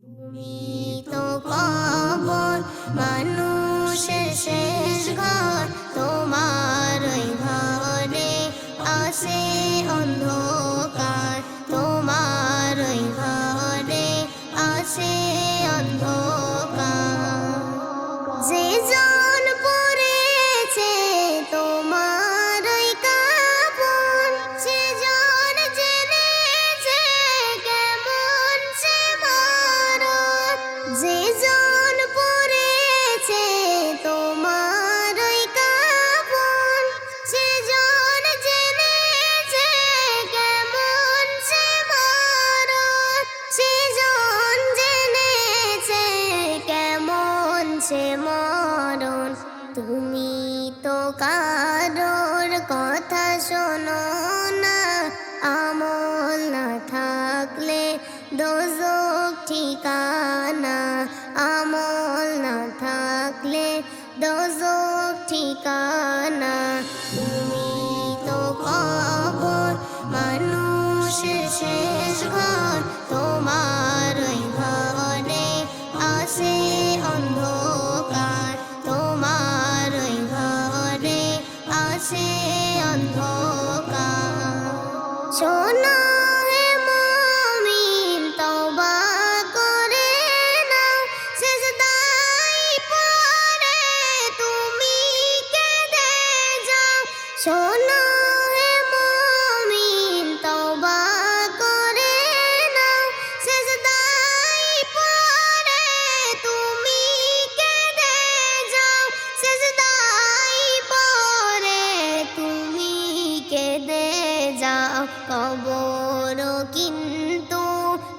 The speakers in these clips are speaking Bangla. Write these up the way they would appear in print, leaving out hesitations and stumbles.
তুমি তো কবর মানুষের শেষ ঘর, তোমার ওই ঘরে আসে অন্ধকার, তোমার ওই ঘরে আসে অন্ধকার। যে জন পড়েছে তোমার ওই কাপড়, সে জন জেনেছে কেমন সে মরণ। যে জন পড়েছে তোমার ওই কাপড়, সে জন জেনেছে কেমন সে মরণ। সে জন জেনেছে কেমন সে মরণ। তুমি তো কারোর কথা শোনো না, আমল না থাকলে দোজখ ঠিকানা, আমল না থাকলে দোজখ ঠিকানা। তুমি তো কবর মানুষের শেষ ঘর, তোমার ওই ঘরে আসে অন্ধকার, তোমার ওই ঘরে আসে অন্ধকার। শোনো হে মুমিন, তওবা করে নাও, সিজদায় পড়ে তুমি কেঁদে যাও। শোনো হে মুমিন, তওবা করে নাও, সিজদায় পড়ে তুমি কেঁদে যাও। সিজদায় পড়ে তুমি কেঁদে যাও। কবর কিন্তু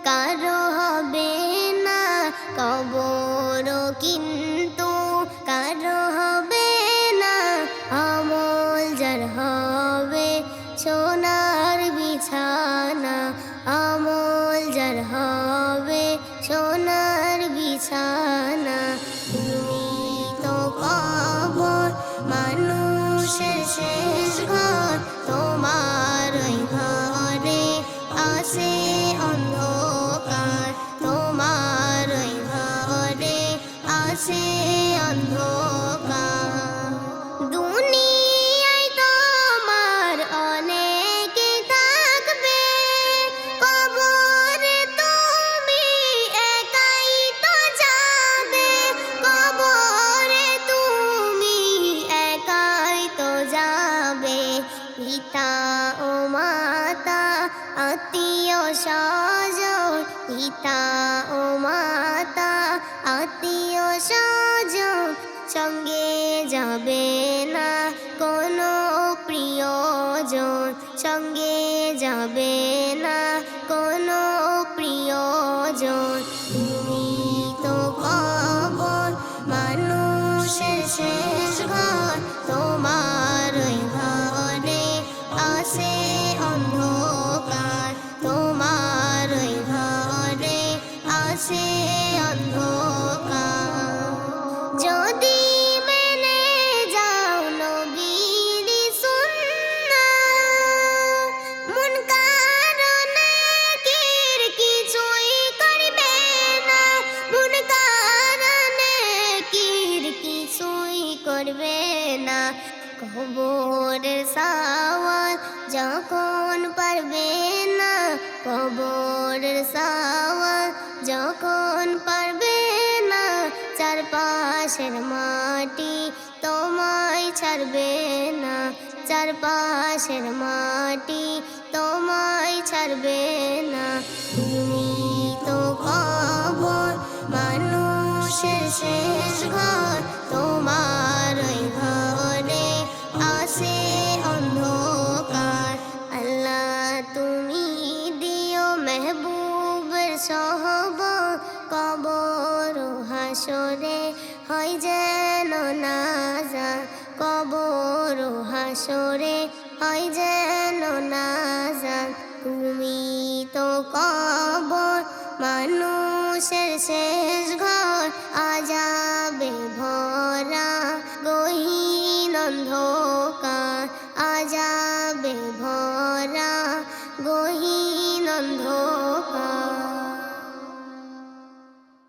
কারো হবে না, কবর কিন্তু কারো হবে না। আমল যার হবে সোনার বিছানা, আমল যার হবে সোনার বিছানা। তুমি তো কবর মানুষের শেষ ঘর, তোমার ওই ঘরে আসে অন্ধকার, তোমার ওই ঘরে আসে অন্ধকার। দুনিয়ায় তোমার অনেকে থাকবে, কবরে তুমি একাই তো যাবে, কবরে তুমি একাই তো যাবে। পিতা ও মাতা আত্মীয় স্বজন, পিতা ও মাতা আত্মীয় স্বজন, সঙ্গে যাবে না কোনো প্রিয়জন, সঙ্গে যাবে না কোনো প্রিয়জন। তুমি তো কবর মানুষের শেষ ঘর, তোমার ওই ঘরে আসে অন্ধকার, তোমার ওই ঘরে আসে অন্ধকার। যদি মেনে যাও নবীর সুন্নাহ, মুনকার নাকির কিছুই করবে না, মুনকার নাকির কিছুই করবে না। কবরের সওয়াল যখন পারবে না, কবরের সওয়াল যখন পারবে না, চারপাশের মাটি তোমায় ছাড়বে না, চারপাশের মাটি তোমায় ছাড়বে না। তুমি তো কবর মানুষের শেষ ঘর, তোমার ওই ঘরে আসে অন্ধকার। আল্লাহ তুমি দিও মেহবুবের সহবত, কবর ও হাসরে হয় যেন নাজাত, কবর ও হাসরে হয় যেন নাজাত। তুমি তো কবর মানুষের শেষ ঘর, আযাবে ভরা গহীন অন্ধকার।